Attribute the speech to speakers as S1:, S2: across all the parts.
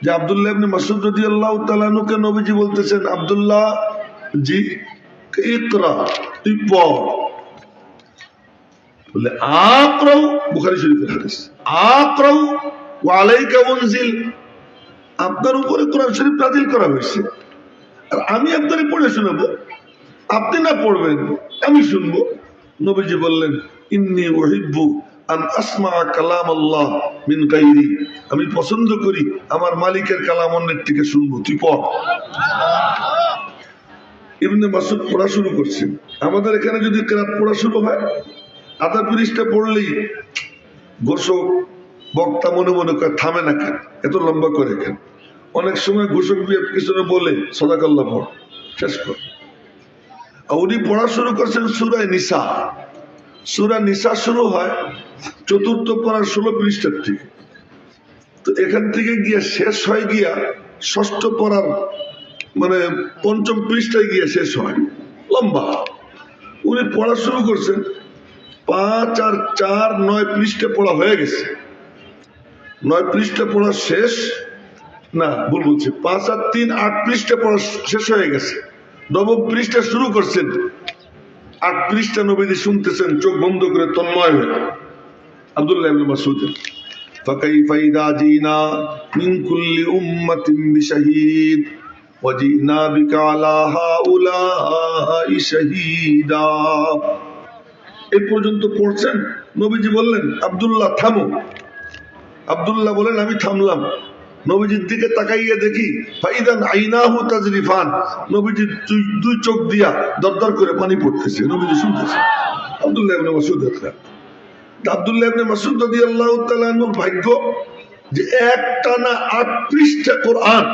S1: যে আব্দুল্লাহ ইবনে মাসউদ রাদিয়াল্লাহু তাআলা আনহুকে নবীজি বলতেছেন, আব্দুল্লাহ জি ইকরা, তুই পড়। বলে আকরাউ, বুখারী শরীফের হাদিস, আকরাউ ওয়া আলাইকা উনজিল, আপনার উপরে কোরআন শরীফ নাযিল করা হয়েছে আর আমি আপনারে পড়ে শোনাবো, আপনি না পড়বেন আমি শুনবো। নবীজি বললেন, ইন্নী উহিব্বু আন আসমা কালাম আল্লাহ মিন গায়রি, আমি পছন্দ করি আমার মালিকের কালাম অন্যের থেকে শুনবো, তুই পড়। ইবনে মাসউদ পড়া শুরু করছেন। আমাদের এখানে যদি কেরাত পড়া শুরু হয়, আধা পৃষ্ঠা পড়লেই ঘোষক বক্তা মনে মনে করে থামে না কেন, এত লম্বা করে কেন? অনেক সময় ঘোষক পিছনে বলে সাদাকাল্লাহ পড়, শেষ কর। উনি পড়া শুরু করছেন সূরা নিসা। সূরা নিসা শুরু হয় চতুর্থ পারার 16 পৃষ্ঠার থেকে। তো এখান থেকে গিয়ে শেষ হয় গিয়া ষষ্ঠ পারার মানে 5ম পৃষ্ঠায় গিয়ে শেষ হয়, লম্বা। উনি পড়া শুরু করছেন, 5 আর 4 9 পৃষ্ঠা পড়া হয়ে গেছে। 9 পৃষ্ঠা পড়া শেষ, না ভুল বলছি, 5 আর 3 8 পৃষ্ঠা পড়া শেষ হয়ে গেছে। 9ম পৃষ্ঠা শুরু করছেন, 8 পৃষ্ঠা নবীজি শুনতেছেন চোখ বন্ধ করে তন্ময় হয়ে। আব্দুল্লাহ ইবনে মাসউদ, ফাকাইফা ইযা জিনা মিন কুল্লি উম্মাতিন বিশাহীদ ওয়া জিনা বিকা আলা হাউলাই শাহীদা। এই পর্যন্ত পড়ছেন। নবীজি বললেন, আব্দুল্লাহ থামো। আব্দুল্লাহ বলেন, আমি থামলাম। নবীজির দিকে তাকাইয়া দেখি ফাইদান আইনাহু তাজরিফান, নবীজির দুই চোখ দিয়া দরদর করে পানি পড়তেছে, নবীজি শুনতেছে। আব্দুল্লাহ ইবনে মাসউদ, আব্দুল্লাহ ইবনে মাসউদ রাদিয়াল্লাহু তাআলা আনহুর ভাগ্য যে একটানা 8 পৃষ্ঠা কোরআন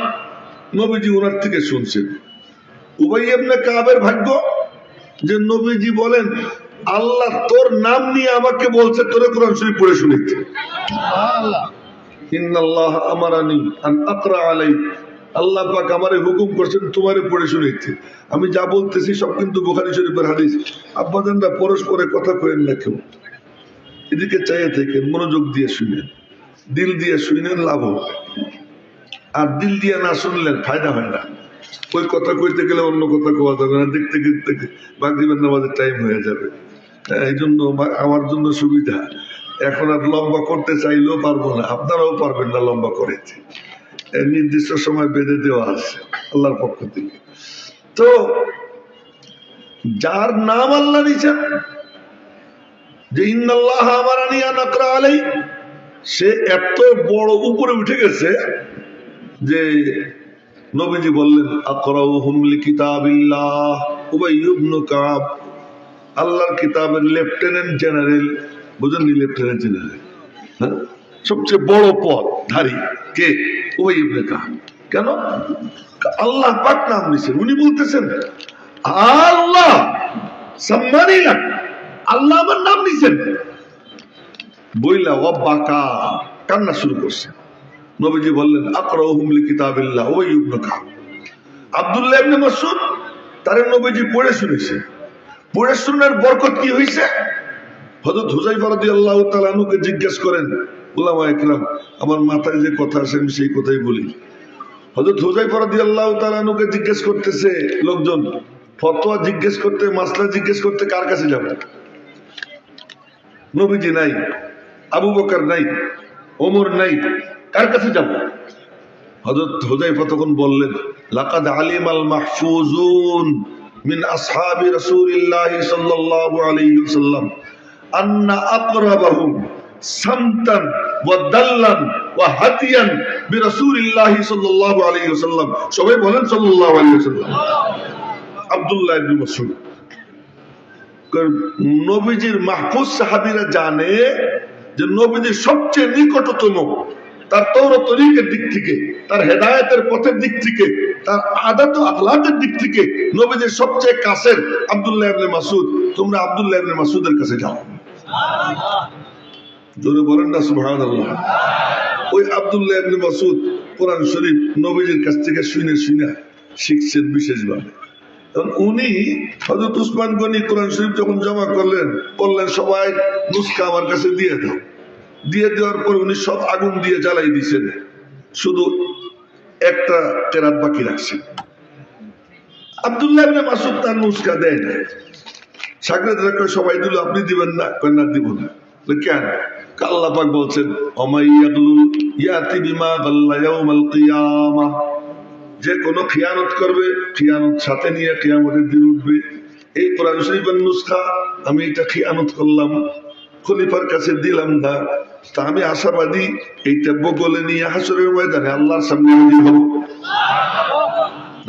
S1: নবীজি ওনার থেকে শুনছেন। উবাই ইবনে কাবের ভাগ্য যে নবীজি বলেন, আল্লাহ তোর নাম নিয়ে আমাকে বলছে তোরে কোরআন শরীফ পড়ে শুনাইতে। সুবহানাল্লাহ। ইন্নাল্লাহ আমারানি আন আকরা আলাইক, আল্লাহ পাক আমারে হুকুম করছেন তোমারে পড়ে শুনাইতে। আমি যা বলতেছি সব কিন্তু বুখারী শরীফের হাদিস। আব্বাজানরা পরস্পরে কথা কইেন না কেউ, এদিকে চাইয়ে থাকেন, মনোযোগ দিয়ে শুনেন, দিল দিয়ে শুনেন, লাভ হবে। আর দিল দিয়ে না শুনলেন ফায়দা হয় না। ওই কথা কইতে গেলে অন্য কথা কোয়া যাবে না, দেখতে দেখতে মাগরিবের নামাজের টাইম হয়ে যাবে। এই জন্য আমার জন্য সুবিধা, এখন আর লম্বা করতে চাইলেও পারবো না, আপনারাও পারবেন না লম্বা করেছে, নির্দিষ্ট সময় বেঁধে দেওয়া আছে আল্লাহর পক্ষ থেকে। তো যার নাম আল্লাহ নিয়েছেন যে ইন্নাল্লাহ আমারানি আন আকরা আলাই, সে এত বড় উপরে উঠে গেছে যে নবীজি বললেন, আকরাউহুম লিকিতাবিল্লাহ উবাই ইবনে কাব, আল্লাহর কিতাবের লেফটেন্যান্ট জেনারেল, বুঝেননি? লেফটেন্যান্ট জেনারেল, হ্যাঁ, সবচেয়ে বড় পদ ধারী কে? উবাই ইবনে কাব। কেন? আল্লাহ পাক নাম নিছেন। উনি বলতেছেন, আল্লাহ সম্মানী না, আল্লাহ আমার নাম নিছেন বইলা ও বাকা কান্না শুরু করছে। নবীজি বললেন, আকরাউহুম লিকিতাবিল্লাহ উবাই ইবনে কাব। আব্দুল্লাহ ইবনে মাসউদ তারে নবীজি পড়ে শুনেছে। পড়ে শোনার বরকত কি হয়েছে? হযরত হুযায়ফা রাদিয়াল্লাহু তাআলা আনহুকে জিজ্ঞেস করেন উলামায়ে কিরাম, আমার মাথায় যে কথা আসে আমি সেই কথাই বলি। হযরত হুযায়ফা রাদিয়াল্লাহু তাআলা আনহুকে জিজ্ঞেস করতেছে লোকজন, ফতোয়া জিজ্ঞেস করতে, মাসলা জিজ্ঞেস করতে কার কাছে যাবে? নবীজি নাই, আবু বকর নাই, ওমর নাই, কার কাছে যাব? হযরত হুযায়ফা তখন বললেন, লাকাদ আলিমাল মাহফুজুন মিন আসহাবি রাসূলিল্লাহ সাল্লাল্লাহু আলাইহি ওয়াসাল্লাম আন্না আকরাবাহুম সামতান ওয়া দাল্লান ওয়া হাদিয়ান বিরাসূলিল্লাহ সাল্লাল্লাহু আলাইহি ওয়াসাল্লাম। সবাই বলেন সাল্লাল্লাহু আলাইহি ওয়াসাল্লাম। আব্দুল্লাহ ইবনে মাসউদ, নবীজির মাহফুজ সাহাবীরা জানে যে নবীজির সবচেয়ে নিকটতম, তার তওরাত তরিকের দিক থেকে, তার হেদায়েতের পথের দিক থেকে, তার আদত ও আখলাকের দিক থেকে নবীজির সবচেয়ে কাছের আব্দুল্লাহ ইবনে মাসউদ। তোমরা আব্দুল্লাহ ইবনে মাসউদের কাছে যাও। সুবহানাল্লাহ, জোরে বলেন না সুবহানাল্লাহ। ওই আব্দুল্লাহ ইবনে মাসউদ কোরআন শরীফ নবীজির কাছ থেকে শুনে শুনে শিখছেন বিশেষভাবে। উনি হযরত উসমান গনি কোরআন শরীফ যখন জমা করলেন, বললেন সবাই নুসখা আমার কাছে দিয়ে দাও। দিয়ে দেওয়ার পর উনি সব আগুন দিয়ে জ্বালাই দিয়েছেন, শুধু একটা কেরাত বাকি রাখছেন। আব্দুল্লাহ ইবনে মাসউদ তার নুসখা দেয় না, সাগরেদরা কয় সবাই দিল, আপনি দিবেন না? কয় না, দিব না। কেন? আল্লাহ পাক বলছেন অমাইয়াগলুল ইয়াতি বিমা গাল্লা ইয়াউমাল কিয়ামাহ, যে কোনো খিয়ানত করবে খিয়ানত সাথে নিয়ে কিয়ামতের দিন উঠবে। এই কোরআন শরীফের নুসখা আমি এটা খিয়ানত করলাম, খলিফার কাছে দিলাম না, তা আমি আশাবাদী এইটা বগলে নিয়ে হাসরের ময়দানে আল্লাহর সামনে হাজির হব।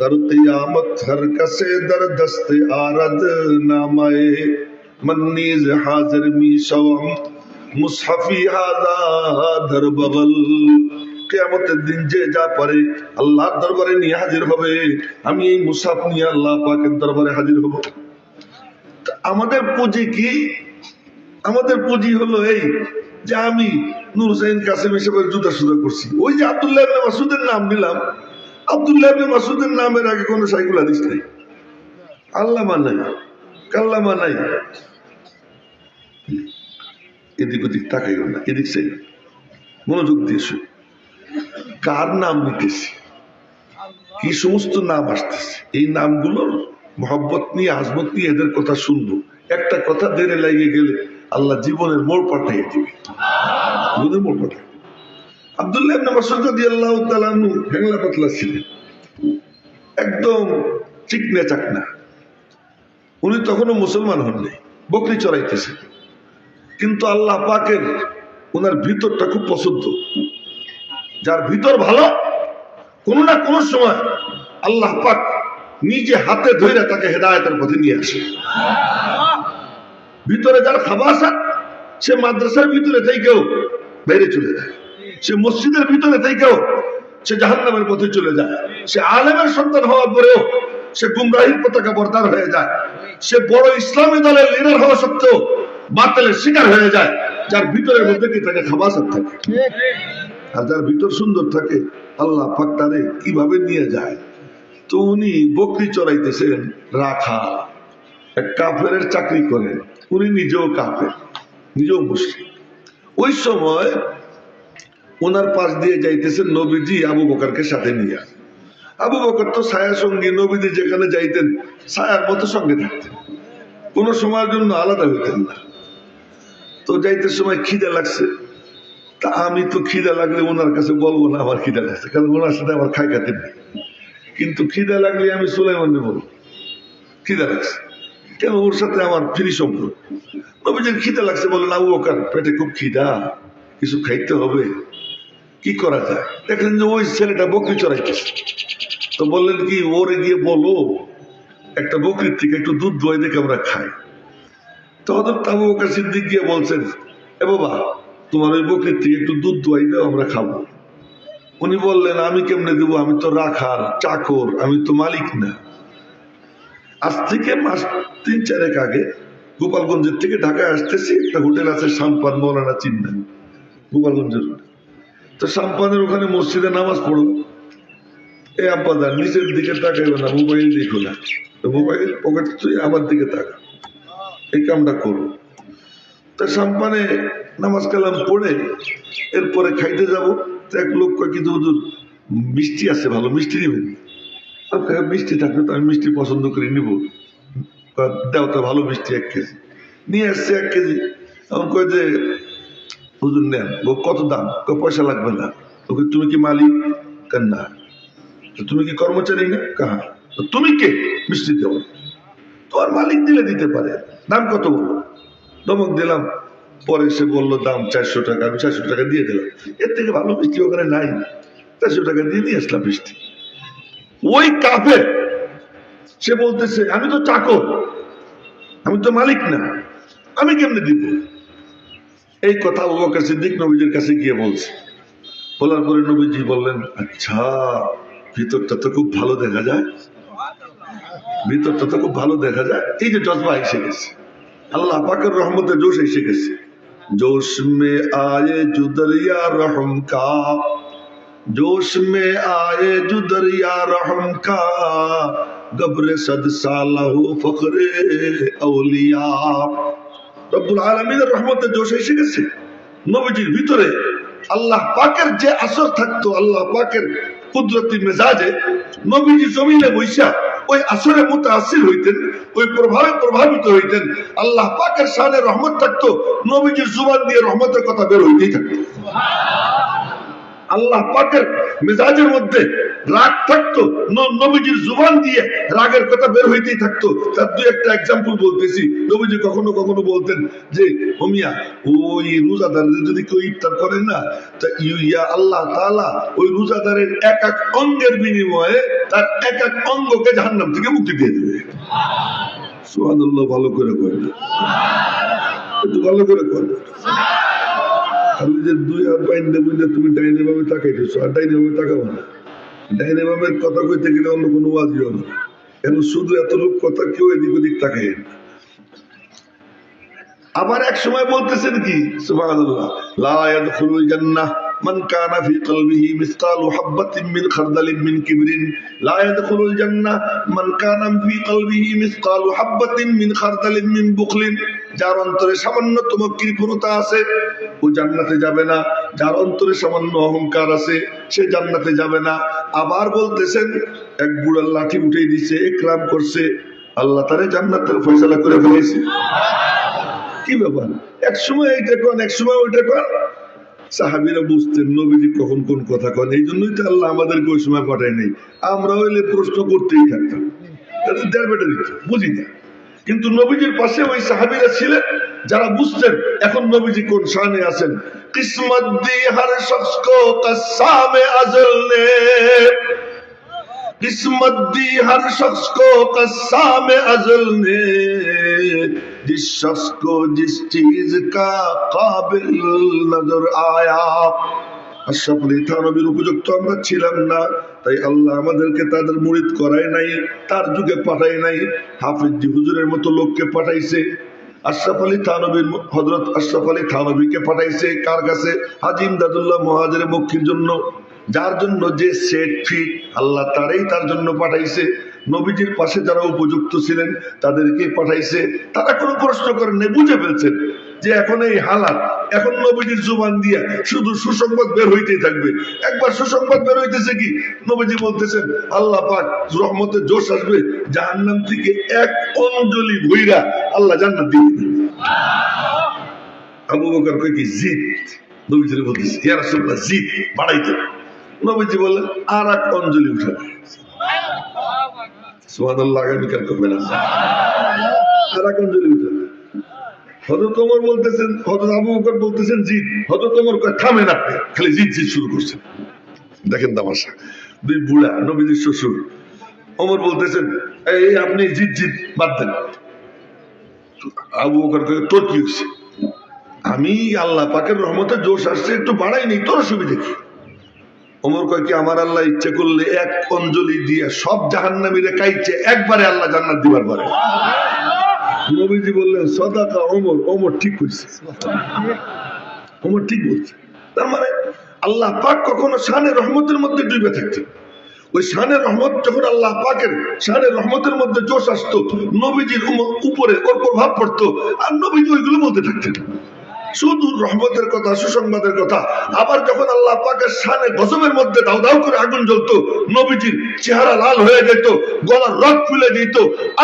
S1: در قیامت ہر کسے در دست آرد نامائے من نیز حاضر می شوم مصحفی হাদা در بغل। কিয়ামতের দিন যে যা পারে আল্লাহর দরবারে নিয়ে হাজির হবে, আমি এই মুসহাফ নিয়ে আল্লাহ পাকের দরবারে হাজির হব। আমাদের পুঁজি কি? আমাদের পুঁজি হলো এই যে আমি নূর হুসাইন কাসেম হিসেবে জুতা সুদা করছি। ওই যে আব্দুল্লাহ ইবনে মাসউদের নাম নিলাম, আব্দুল্লাহ ইবনে মাসউদের নামের আগে কোনো সাইকুল হাদিস নাই, আল্লামা নাই, কাল্লামা নাই। এদিক ওদিক তাকাইও না, এদিক চাই, মনোযোগ দিয়েছো। কার নাম নিতেছি, কি সমস্ত নাম আসতেছে, এই নামগুলোর মহব্বত নিয়ে আজমত নিয়ে এদের কথা শুনবো। একটা কথা দেরে লাগিয়ে গেলে আল্লাহ জীবনের মোড় পাঠিয়ে দিবে, জীবনের মোড় পাঠিয়ে। আব্দুল্লাহ ইবনে মাসউদ রাদিয়াল্লাহু তাআলা আনহু হ্যাংলা পাতলা ছিলেন, একদম চিকনা চাকনা। উনি তখনও মুসলমান হননি, বকরি চড়াইতেছেন, কিন্তু আল্লাহ পাকের ওনার ভিতরটা খুব পছন্দ। যার ভিতর ভালো, কোনো না কোনো সময় আল্লাহ পাক নিজে হাতে ধরে তাকে হেদায়েতের পথে নিয়ে আসে। ভিতরে যার খাবাসাত, সে মাদ্রাসার ভিতরে থেকেও বাইরে চলে যায়, সে মসজিদের ভিতরে থেকেও সে জাহান্নামের পথে চলে যায়, সে আলেমের সন্তান হওয়ার পরেও সে গুমরাহির পতাকা বরদার হয়ে যায়, সে বড় ইসলামী দলের লিডার হওয়া সত্ত্বেও বাতিলের শিকার হয়ে যায়। যার ভিতরের মধ্যে কি থাকে? খাবাসাত থাকে। আর যার ভিতর সুন্দর থাকে আল্লাহ পাক তারে কিভাবে নিয়ে যায়। তো উনি বকরি চড়াইতেছেন, রাখা এক কাফেরের চাকরি করেন, উনি নিজেও কাফের, নিজেও মুসলিম। ওই সময় ওনার পাশ দিয়ে যাইতেছেন নবীজি আবু বকরকে সাথে নিয়ে। আবু বকর তো ছায়া সঙ্গী, নবীজি যেখানে যাইতেন ছায়ার মতো সঙ্গে থাকতেন, কোনো সময়ের জন্য আলাদা হইতেন না। তো যাইতে সময় খিদে লাগছে, তা আমি তো খিদে লাগলে ওনার কাছে বলবো না আমার খিদে লাগছে, কারণ ওনার সাথে আমার খাই খাতে নেই। কিন্তু খিদে লাগলে আমি সুলাইমানকে বলবো খিদে লাগছে, কেন ওর সাথে আমার ফ্রি সম্পর্ক। নবীজির খিদে লাগছে, বলেন আবু বকর পেটে খুব খিদা, কিছু খাইতে হবে, কি করা যায়? দেখলেন যে ওই ছেলেটা বকরি চড়াইতেছে, তো বললেন কি ওরে গিয়ে বলো একটা বকরির থেকে একটু দুধ দোয়াই দেখে আমরা খাই। তো হযরত আবু বকর সিদ্দিক গিয়ে বলছেন, এ বাবা তোমার ওই বকরির থেকে একটু দুধ দোয়াই দাও, আমরা খাবো। উনি বললেন আমি কেমনে দেবো, আমি তো রাখাল চাকর, আমি তো মালিক না। আজ থেকে মাস 3-4 আগে গোপালগঞ্জের থেকে ঢাকায় আসতেছি, একটা হোটেল আছে সাম্পান, মৌলানা চিন্না, গোপালগঞ্জের। তো সাম্পানের ওখানে মসজিদে নামাজ পড়ো, এই আব্বাদার নিচের দিকে তাকাইবে না, মোবাইল দেখো না, মোবাইল পকেটে তুই আমার দিকে তাকা, এই কামটা করো। তা সাম্পানে নামাজ কালাম পড়ে এরপরে খাইতে যাবো। তো এক লোক কয় কি হুজুর মিষ্টি আছে, ভালো মিষ্টি নেবেন? মিষ্টি থাকলে তো আমি মিষ্টি পছন্দ করে নিব, দেও তো ভালো মিষ্টি 1 কেজি। নিয়ে আসছে 1 কেজি। এখন কয় যে হুজুর নেন। কত দাম? পয়সা লাগবে না। ওকে তুমি কি মালিক? না। তুমি কি কর্মচারী? না। কাহা? তুমি কে মিষ্টি দেব? তোমার মালিক দিলে দিতে পারে, দাম কত বলো? ধমক দিলাম। পরে সে বললো দাম 400 টাকা। আমি 400 টাকা দিয়ে দিলাম। এর থেকে ভালো মিষ্টি ওখানে নাই, 400 টাকা দিয়ে নিয়ে আসলাম মিষ্টি। ওই কাফের সে বলতেছে আমি তো চাকর, আমি তো মালিক না, আমি কেমনে দিব? এই কথা আবু বকর সিদ্দিক নবীজির কাছে গিয়ে বলছে। বলার পরে নবীজি বললেন, আচ্ছা ভিতরটা তো খুব ভালো দেখা যায়, ভিতরটা তো খুব ভালো দেখা যায়। এই যে জজবা এসে গেছে, আল্লাহ পাকের রহমতে জোশ এসে গেছে। जोश में आए जो दरिया रहम का, जोश में आए जो दरिया रहम का, गब्रे सद साला हो फखरे औलिया। রব্বুল আলামিনের রহমতে জোশ এসে গেছে। নবীজির ভিতরে আল্লাহ পাকের যে আসর থাকতো, আল্লাহ পাকের কুদরতি মেজাজে নবীজি জমিনে বৈশা ওই আসরে মুতাআসসির হইতেন, ওই প্রভাবে প্রভাবিত হইতেন। আল্লাহ পাকের শানে রহমত থাকতো, নবীজির জুবান দিয়ে রহমতের কথা বের হইতেই থাকতো। আল্লাহ পাকের মেজাজের মধ্যে রাগ থাকতো, নবীজির জুবান দিয়ে রাগের কথা বের হইতেই থাকতো। তার দুই একটা এক্সাম্পল বলতেছি। নবীজি কখনো কখনো বলতেন যে ওমিয়া ওই রোজাদারদের যদি কেউ ইফতার করে না, তা ইয়া আল্লাহ তাআলা ওই রোজাদারের এক এক অঙ্গের বিনিময়ে তার এক এক অঙ্গকে জাহান্নাম থেকে মুক্তি দিয়ে দেবে। সুবহানাল্লাহ। ভালো করে করেন, একটু ভালো করে করেন। আমি যে দুই হাত বাইন্দে বুঝলে তুমি ডাইনে বামে তাকাইতেছো, আর ডাইনে বামে তাকাবো না। ডাইনে বামের কথা কইতে গেলে অন্য কোনো ওয়াজই হবে না, কেন শুধু এত লোক কথা কেউ এদিক ওদিক তাকাই না। আবার এক সময় বলতেছেন কি সুবহানাল্লাহ, লা ইয়াদখুলুল জান্নাহ মান কানা ফি কলবিহি মিসকালু হাববাতিন মিন খারদালিন মিন কিবরিন। লা ইয়াদখুলুল জান্নাহ মান কানা ফি কলবিহি মিসকালু হাববাতিন মিন খারদালিন মিন বুখলিন। যার অন্তরে সামান্যতম কৃপণতা আছে ও জান্নাতে যাবে না, যার অন্তরে সামান্য অহংকার আছে সে জান্নাতে যাবে না। আবার বলতেছেন এক বুড়ার লাঠি উঠে দিছে, একরাম করছে, আল্লাহ তারে জান্নাতের ফয়সালা করে ফেলেছে। কি ব্যাপার, এক সময় এইটা কন, এক সময় ওইটা কন। সাহাবীরা বুঝতেন নবীজি কখন কোন কথা কন, এই জন্যই তো আল্লাহ আমাদেরকে ওই সময় পাঠায় নাই। আমরা হইলে প্রশ্ন করতেই থাকতাম, বুঝি না। কিন্তু নবীজির পাশে ওই সাহাবীরা ছিলেন যারা বুঝতেন এখন নবীজি কোন শানে আছেন। কিসমত দি হর শখস কো কসামে আজল নে, किस्मत दी हर शख्स को कस्साम अज़ल ने, जिस शख्स को जिस चीज का काबिल नजर आया। আশরাফ আলী থানবীর উপযুক্ত আমরা ছিলাম না, তাই আল্লাহ আমাদেরকে তাদের মুরিদ করায় নাই, তার যুগে পাঠায় নাই। হাফিজ জি হুজুরের মতো লোককে পাঠাইছে। আশরাফ আলী থানবীর হযরত আশরাফ আলী থানবীকে পাঠাইছে কার কাছে? হাজী ইমদাদুল্লাহ মুহাজিরে মক্কির জন্য, যার জন্য যে সেট ফিট আল্লাহ তারাই তার জন্য পাঠাইছে। নবীজির পাশে যারা উপযুক্ত ছিলেন তাদেরকে পাঠাইছে। তারা কোনো প্রশ্ন করেন নাই, বুঝে ফেলছেন যে এখন এই হালাত, এখন নবীজির জুবান দিয়া শুধু সুসংবাদ বের হইতেই থাকবে। একবার সুসংবাদ বের হইতেছে কি, নবীজি বলতেছেন আল্লাহ পাক রহমতের জোশ আসবে, জাহান্নাম থেকে এক অঞ্জলি ভইরা আল্লাহ জান্নাত দিয়ে দিবেন। আবু বকর কয় কি জিদ, নবীজি বলতেছে ইয়া রাসূলুল্লাহ জিদ বাড়াইতে। নবীজি বললেন আর এক অঞ্জলি উঠাবে। সুবহানাল্লাহ, আগামীকাল করবেন আর এক অঞ্জলি উঠাবে। হযরত ওমর বলতেছেন, হযরত আবু বকর বলতেছেন জিদ, হযরত ওমর কয় থামেন আপনি, খালি জিদ জিদ শুরু করছেন। দেখেন তামাশা, দুই বুড়া নবীজির শ্বশুর। ওমর বলতেছেন এই আপনি জিদ জিদ বাদ দেন। আবু বকর কয় তোর কি হয়েছে? আমি আল্লাহ পাকের রহমতের জোশ আসছে একটু বাড়াই নেই, তোর অসুবিধা কি? ওমর কয় কি আমার আল্লাহ ইচ্ছা করলে এক অঞ্জলি দিয়ে সব জাহান্নামীরা কাইছে একবারে আল্লাহ জান্নাত দিবার পারে। নবীজি বললেন সাদাকা ওমর, ওমর ঠিক কইছে, ওমর ঠিক বলছে। তার মানে আল্লাহ পাক কখনো শানে রহমতের মধ্যে ডুবে থাকতেন। ওই শানে রহমত যখন আল্লাহ পাকের শানে রহমতের মধ্যে জোশ আসতো, নবীজির উপরে ওর প্রভাব পড়তো, আর নবীজি ওইগুলো বলতে থাকতেন শুধু রহমতের কথা, সুসংবাদের কথা। আবার যখন আল্লাহ পাকের শানে গজবের মধ্যে দাউ দাউ করে আগুন জ্বলতো, নবীজির চেহারা লাল হয়ে যেত, গলার রগ খুলে যেত,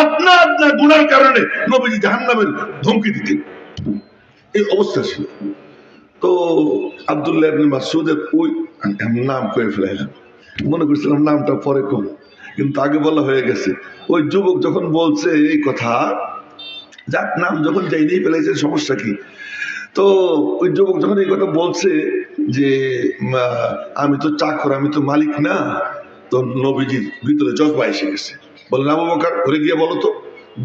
S1: আপনা আপনা গুনার কারণে নবীজি জাহান্নামের ধমকি দিতেন। এই অবস্থা ছিল। তো আব্দুল্লাহ ইবনে মাসউদের ওই নাম কয়ে ফেলাইলাম, মনে করছিলাম নামটা পরে কম, কিন্তু আগে বলা হয়ে গেছে। ওই যুবক যখন বলছে এই কথা, যার নাম যখন যাইনি ফেলাইছে সমস্যা কি? তো ওই যুবক যখন এই কথা বলছে যে আমি তো চাকর, আমি তো মালিক না, তো নবীজির ভিতরে জজবা এসে গেছে। বললেন আবু বকর ঘরে গিয়ে বলো তো,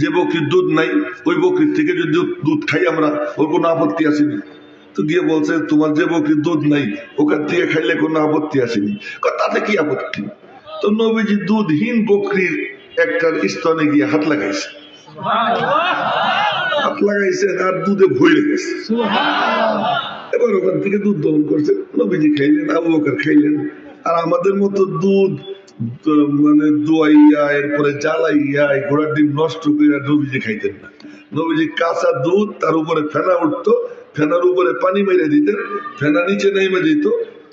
S1: যে বকরির দুধ নাই ওই বকরির থেকে যদি দুধ খাই আমরা, ওর কোনো আপত্তি আসেনি? তো গিয়ে বলছে তোমার যে বকরির দুধ নাই ওখান থেকে খাইলে কোনো আপত্তি আসেনি। তাতে কি আপত্তি? তো নবীজি দুধহীন বকরির একটা স্তনে গিয়ে হাত লাগাইছে, হাত লাগাইছেন আর দুধে ভরে গেছে। এবার ওখান থেকে দুধ দহন করছে, নবীজি খাইলেন, আবু বকর খাইলেন। আর আমাদের মতো দুধ মানে দোয়াইয়া এরপরে জ্বালাইয়া ঘোড়ার ডিম নষ্ট করে নবীজি খাইতেন না। নবীজি কাঁচা দুধ, তার উপরে ফেনা উঠতো, ফেনার উপরে পানি মেরে দিতেন, ফেনা নিচে নেমে যেত,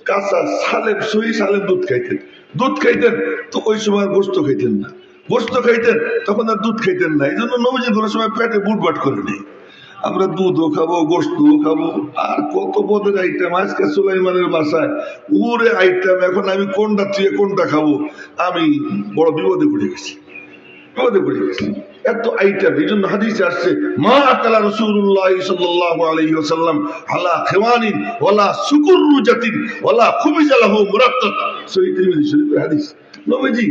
S1: কাঁচা সালেম সহি সালেম দুধ খাইতেন। দুধ খাইতেন তো ওই সময় আর গোস্ত খাইতেন না, গোস্ত খাইতেন তখন আর দুধ খাইতেন না। এই জন্য নবীজি কোনো সময় পেটে বুটবাট করেনি। আমরা দুধও খাবো, গোস্তও খাবো, আর কত পদের আইটেম। আজকে সুলাইমানের বাসায় উড়ে আইটেম, এখন আমি কোনটা থেকে কোনটা খাবো, আমি বড় বিপদে পড়ে গেছি, বিপদে পড়ে গেছি, এত আইটেম। এই জন্য হাদিসে আসছে, মা আকালা রাসূলুল্লাহ সাল্লাল্লাহু আলাইহি ওয়াসাল্লাম আলা খিওয়ানিন ওয়ালা সুকুররুজাতিন ওয়ালা খুবিজা লাহু মুরাত্তাব। সহিহ তিরমিজি শরীফের হাদিস। নবীজি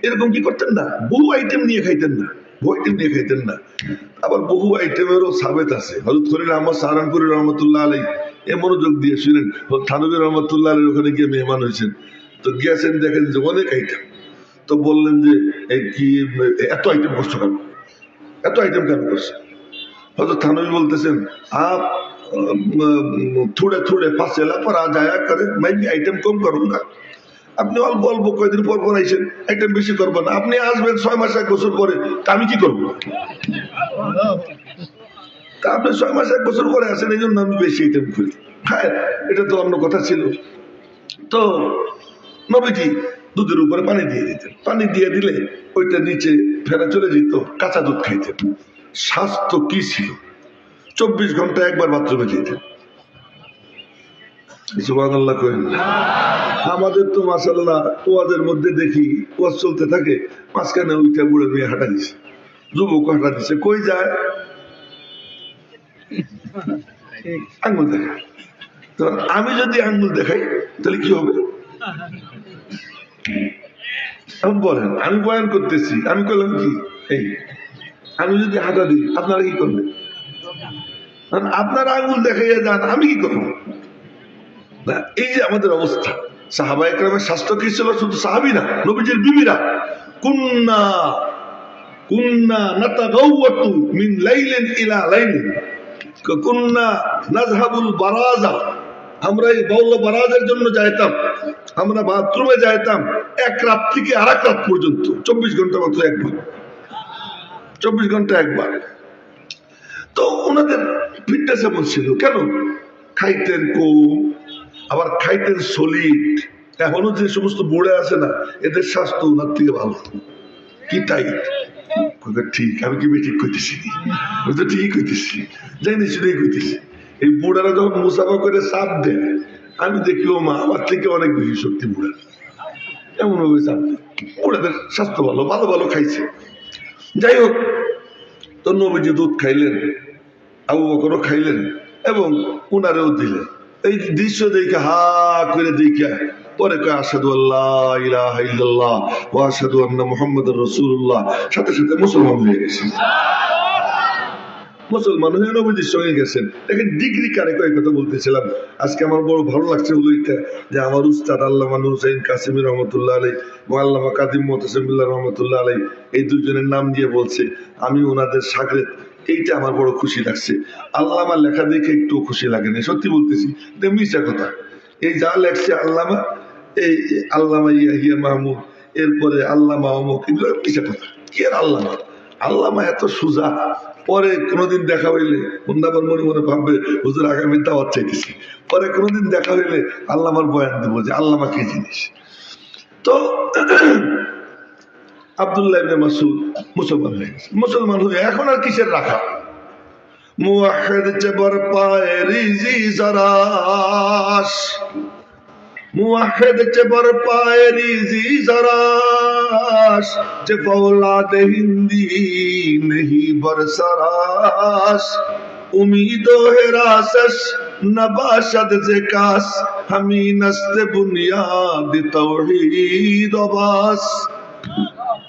S1: এরকম কি করতেন না, বহু আইটেম নিয়ে খাইতেন না, বহু আইটেম নিয়ে খাইতেন না। আবার বহু আইটেমেরও সাবেত আছে। হযরত খলিল আহমদ সাহারানপুরি রহমতুল্লাহ আলাইহি এ মনোযোগ দিয়ে শুনেন, থানবী রহমতুল্লাহ আলাইহি ওখানে গিয়ে মেহমান হয়েছেন, তো গিয়েছেন, দেখেন যে অনেক আইটেম। তো বললেন যে কি এত আইটেম করছো কেন, এত আইটেম কেন করছে? হয়তো থানবী বলতেছেন, आप थोड़े थोड़े फासला पर आ जाया करें, मैं भी आइटम कम करूंगा। আপনি অল্প অল্প কয়েকদিন পর পর আইসেন, আইটেম বেশি করবেন না। আপনি আসবেন 6 মাস 1 বছর পরে, তা আমি কি করবো? তা আপনি 6 মাস 1 বছর পরে আসেন, এই জন্য আমি বেশি আইটেম করি। হ্যাঁ, এটা তো অন্য কথা ছিল। তো নবীজি দুধের উপরে পানি দিয়ে দিতেন, পানি দিয়ে দিলে ওইটা নিচে ফেরা চলে যেত, কাঁচা দুধ খাইতেন। স্বাস্থ্য কি ছিল, 24 ঘন্টা একবার বাথরুমে যেতেন। সুবহানাল্লাহ কইন। আমাদের তো মাশাআল্লাহ ওয়াজের মধ্যে দেখি ওয়াজ চলতে থাকে, মাঝখানে ওইটা বুড়ে নিয়ে হাঁটা দিছে, যুবক হাঁটা দিছে, কই যায় আঙ্গুল দেখায়। তো আমি যদি আঙ্গুল দেখাই তাহলে কি হবে? এখন বলেন, আমি বয়ান করতেছি, আমি করলাম কি, এই আমি যদি হাঁটা দিই আপনারা কি করবেন? আপনারা আঙ্গুল দেখাইয়া যান, আমি কি করবো? না, এই যে আমাদের অবস্থা। সাহাবা একরামের স্বাস্থ্য কি ছিল? শুধু সাহাবী না, নবীজির বিবিরা, কুন্না কুন্না নাতাগাওয়াতু মিন লাইলিন ইলা লাইলিন, কুন্না নাযহাবুল বারাজা, আমরা এই বাউল বারাজের জন্য যাইতাম, আমরা বাথরুমে যাইতাম এক রাত থেকে আরেক রাত পর্যন্ত, 24 ঘন্টা মাত্র একবার, 24 ঘন্টা একবার। তো ওনাদের ফিটনেস এমন ছিল কেন? খাইতেন কম, আবার খাইতেন সলিড। এখনো যে সমস্ত বুড়ে আছে না, এদের স্বাস্থ্য ওনার থেকে ভালো। কি তাই? ঠিক, আমি কি ঠিক কইতেছি? তো ঠিকই কইতেছি, জানি শুধুই কইতেছি। এই বুড়ারা যখন মুসাফা করে চাপ দেয়, আমি দেখি ও মা আমার থেকে অনেক বেশি শক্তি বুড়া, এমন ভাবে চাপ দেয়। বুড়াদের স্বাস্থ্য ভালো, ভালো ভালো খাইছে। যাই হোক, তো নবীজি দুধ খাইলেন, আবু বকরও খাইলেন এবং উনারেও দিলেন। এই দৃশ্য দেখে হা করে দেখে পরে কয় আশহাদু আল্লাহ ইলাহা ইল্লাল্লাহ ওয়া আশহাদু আন্না মুহাম্মাদুর রাসূলুল্লাহ, সাথে সাথে মুসলমান হয়ে গেছেন। মুসলমান হয়ে নবীজির সঙ্গে গেছেন। দেখেন ডিগ্রি কারে কয় কথা বলতেছিলাম। আজকে আমার বড় ভালো লাগছে হলো এটা, যে আমার উস্তাদ আল্লামা নূর হুসাইন কাসেমী রহমতুল্লাহ আলাইহি ওয়া আল্লামা কাদিম মুতাসিম বিল্লাহ রহমতুল্লাহ আলাইহি, এই দুজনের নাম দিয়ে বলছে, আমি ওনাদের শাগরেদ। এইটা আমার বড় খুশি লাগছে। আল্লামা লেখা দেখে একটু খুশি লাগে না, সত্যি বলতেছি, মিশা কথা। এই যা লেখছে আল্লামা, এই আল্লামা ইয়াহিয়া মাহমুদ, এরপরে আল্লামা অমুক, এগুলো মিশা কথা। কি আর আল্লামা, আল্লামা এত সোজা। পরে কোনোদিন দেখা হইলে বন্দাবার মনে মনে ভাববে হুজুর আগামী দাওয়াত চাইতেছি। পরে কোনোদিন দেখা হইলে আল্লামার বয়ান দেবো যে আল্লামা কি জিনিস। তো আব্দুল্লাহ ইবনে মাসউদ মুসলমান হয়ে গেছে। মুসলমান হয়ে এখন আর কিসের রাখা, মুওয়াহিদ চেবর পায়ে রিজি জারাস, মুওয়াহিদ চেবর পায়ে রিজি জারাস, যে ফৌলাদ হিন্দি नहीं बरसरास, उम्मीदों है रासस नबाशद से कास, हमी नस्ते बुनियाद तौहीद बास।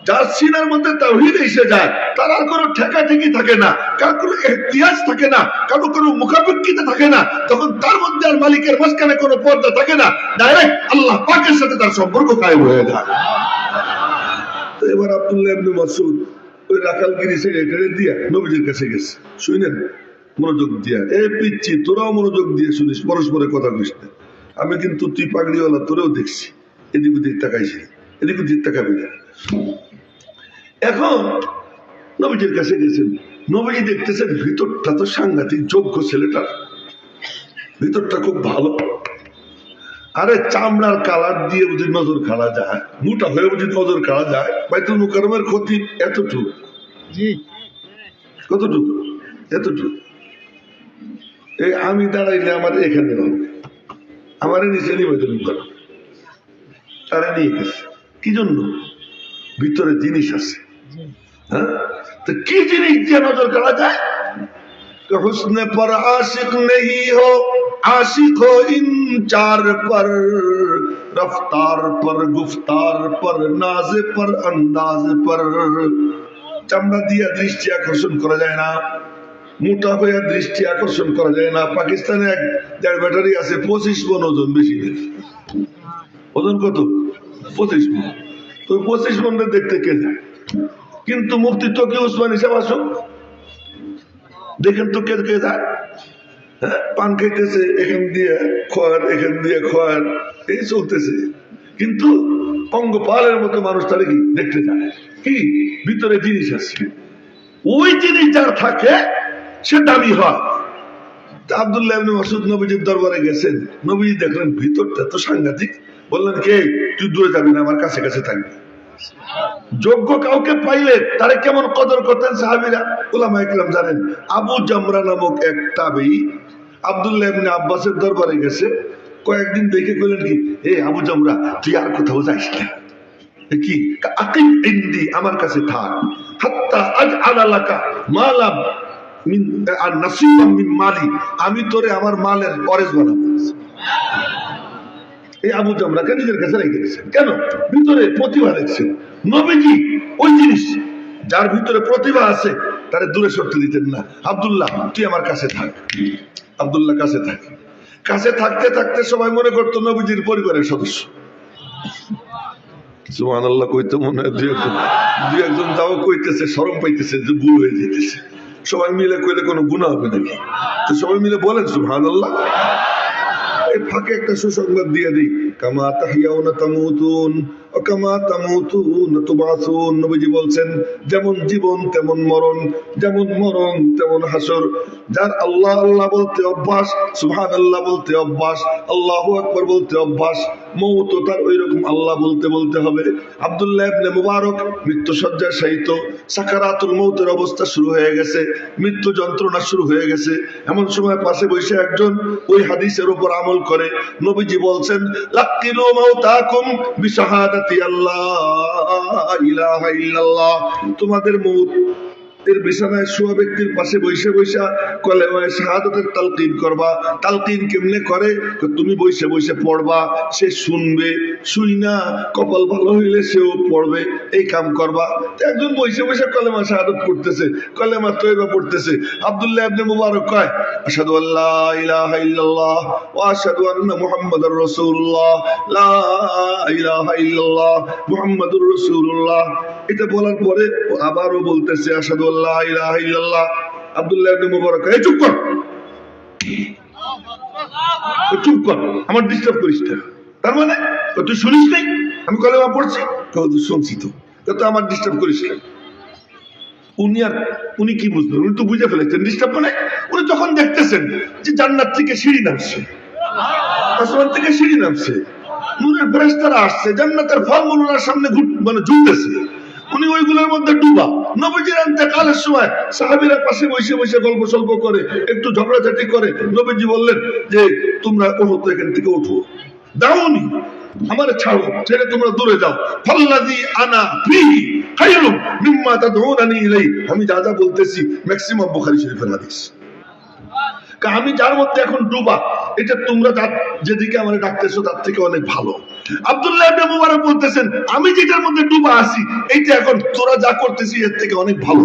S1: যার সিনার মধ্যে তাওহীদ এসে যায়, তার আর কোনো ঠেকা ঠেকি থাকে না, কার কোনো ইহতিয়াজ থাকে না, কারো কোনো মুখাপেক্ষিতা থাকে না। তখন তার মধ্যে আর মালিকের মাঝখানে কোনো পর্দা থাকে না, ডাইরেক্ট আল্লাহ পাকের সাথে তার সম্পর্ক কায়েম হয়ে যায়। তো এবার আব্দুল্লাহ ইবনে মাসউদ ওই রাখালগিরি সেক্রেটারি দিয়া নবীজির কাছে গেছে। শুনেন মনোযোগ দিয়া, এ পিচ্ছি তোরাও মনোযোগ দিয়ে শুনিস, পরস্পরের কথা কইস না। আমি কিন্তু তুই পাগড়িওয়ালা, তোরেও দেখছি এদিক ওদিক তাকাইছি, এদিক ওদিক তাকাবি না। এখন নবীজির কাছে গেছেন, নবীজি দেখতেছেন ভিতরটা তো সাংঘাতিক, যোগ্য ছেলেটা, ভিতরটা খুব ভালো। আরে চামড়ার কালার দিয়ে বুঝি নজর কাড়া যায়, মোটা হয়ে বুঝি নজর কাড়া যায়? বাইতুল মুকাররমের ক্ষতি এতটুকু, কতটুকু? এতটুকু। এই আমি দাঁড়াইলে আমার এখানে হবে, আমার নিচে নিয়ে বাইতুল মুকাররম, তারা নিয়ে গেছে কি জন্য? ভিতরে জিনিস আছে। হ্যাঁ, তো কি জিনিস দিয়ে নজর কাড়া যায়? हुस्न पर आशिक नहीं हो, आशिक हो इन चार पर, रफ्तार पर, गुफ्तार पर, नाज पर, अंदाज पर। চামড়া দিয়া দৃষ্টি আকর্ষণ করা যায় না, মোটা হয়ে দৃষ্টি আকর্ষণ করা যায় না। পাকিস্তানে এক যার ব্যাটারি আছে 25 মন ওজন, বেশি নেই। ওজন কত? 25 মন। তো 25 মনটা দেখতে কে যায়? কিন্তু মুফতি তকি উসমানী সাহেব আসুক, দেখেন তো কে কে যায়? হ্যাঁ, পান খাইতেছে, এখান দিয়ে খোয়ার, এখান দিয়ে খোয়ার, এই চলতেছে। কিন্তু পঙ্গপালের মতো মানুষ তারা কি দেখতে যায়? কি ভিতরে জিনিস আছে, ওই জিনিস যার থাকে সে দামি হয়। আব্দুল্লাহ ইবনে মাসউদ নবীজির দরবারে গেছেন, নবীজি দেখলেন ভিতরটা তো সাংঘাতিক, বললেন কে তুই দূরে যাবি না, আমার কাছে কাছে থাকবি। যোগ্য কাউকে পাইলে তারা কেমন কদর করতেন সাহাবীরা, উলামা ইকরাম জানেন। আবু জামরা নামক এক তাবেঈ আব্দুল্লাহ ইবনে আব্বাসের দরবারে গেছে, কয়েকদিন দেখে কইলেন কি, এ আবু জামরা তুই আর কোথাও যাইস না, কি আকিম ইনদি, আমার কাছে থাক, হাত্তা আজআলা লাকা মালা মিন আর নাসিবাম মিন মালি, আমি তোরে আমার মালের ওয়ারিস বানাবো। এই আবু জামরাকে নিজের কাছে রেখে দিয়েছেন, কেন? ভিতরে প্রতিভা দেখছেন। নবীজি ওই জিনিস যার ভিতরে প্রতিভা আছে তারে দূরে সরতে দিতেন না। আব্দুল্লাহ তুই আমার কাছে থাক, আব্দুল্লাহ কাছে থাক। কাছে থাকতে থাকতে সবাই মনে করতো নবীজির পরিবারের সদস্য। সুবহানাল্লাহ কইতে মনে হয় দুই একজন যাও কইতেছে, শরম পাইতেছে যে ভুল হয়ে যেতেছে। সবাই মিলে কইলে কোনো গুনাহ হবে নাকি? তো সবাই মিলে বলেন সুবহানাল্লাহ। এই ফাঁকে একটা সুসংবাদ দিয়ে দিই, কামা তাহিয়াউনা তামুতুন ও কামা তামুতুনা তুবাসুন। নবীজি বলছেন যেমন জীবন তেমন মরণ, যেমন মরণ তেমন হাসর। যার আল্লাহ আল্লাহ বলতে অভ্যাস, সুবহানাল্লাহ বলতে অভ্যাস, আল্লাহু আকবার বলতে অভ্যাস, মৌত তার ওই রকম আল্লাহ বলতে বলতে হবে। আব্দুল্লাহ ইবনে মুবারক মৃত্যু শয্যায় শায়িত, সাকারাতুল মৌতের অবস্থা শুরু হয়ে গেছে, মৃত্যু যন্ত্রণা শুরু হয়ে গেছে। এমন সময় পাশে বসে একজন ওই হাদিসের উপর আমল করে। নবীজি বলছেন লাক্কিনু মাউতাকুম বিশাহাদাতি আল্লাহ ইলাহা ইল্লাল্লাহ, তোমাদের মৌত এর বিছানায় শোয়া ব্যক্তির পাশে বসে বসে কলেমায়ে শাহাদাতের তালকিন করবা। তালকিন কেমনে করে? তুমি বসে বসে পড়বা, সে শুনবে, শুই না কপাল ভালো হইলে সেও পড়বে, এই কাম করবা। একজন বসে বসে কলেমা শাহাদাত পড়তেছে, কলেমা তয়বা পড়তেছে। আব্দুল্লাহ ইবনে মুবারক কয় আশহাদু আল্লা ইলাহা ইল্লাল্লাহ ওয়া আশহাদু আন্না মুহাম্মাদার রাসূলুল্লাহ, লা ইলাহা ইল্লাল্লাহ মুহাম্মাদুর রাসূলুল্লাহ। এটা বলার পরে আবারও বলতেছে আশহাদু আল্লা ইলাহা ইল্লাল্লাহ। আব্দুল্লাহ ইবনে মুবারক এই চুপ কর, চুপ কর, আমার ডিস্টার্ব করিস না। তার মানে তুই শুনিস নাই আমি কলেমা পড়ছি? তুই শুনছি তো আমার ডিস্টার্ব করিস না। উনি কি বুঝলেন? উনি তো বুঝে ফেলেছেন ডিস্টার্ব মানে। উনি যখন দেখতেছেন যে জান্নাত থেকে সিঁড়ি নামছে, আসমান থেকে সিঁড়ি নামছে, নূরের ফেরেশতারা আসছে, জান্নাতের ফলমূল ওনার সামনে মানে ঝুলতেছে, উনি ওইগুলোর মধ্যে ডুবা। নবীজির ইন্তেকালের সময় সাহাবীরা পাশে বসে বসে গল্প সল্প করে, একটু ঝগড়াঝাটি করে। নবীজি বললেন যে তোমরা ওঠো তো, এখান থেকে ওঠো, দাওনি, আমারে ছাড়ো, ছেড়ে তোমরা দূরে যাও। ফাল্লাযী আনা ফীহি খায়রুম মিম্মা তাদউনানি ইলাইহি। আমি যা যা বলতেছি ম্যাক্সিমাম বুখারী শরীফের হাদিস। আমি যার মধ্যে এখন ডুবা, এটা তোমরা যেদিকে আমার ডাকতেছো তার থেকে অনেক ভালো। আব্দুল্লাহ ইবনে মুবারক বলতেছেন আমি যেটার মধ্যে ডুবা আছি এইটা এখন তোরা যা করতেছিস এর থেকে অনেক ভালো।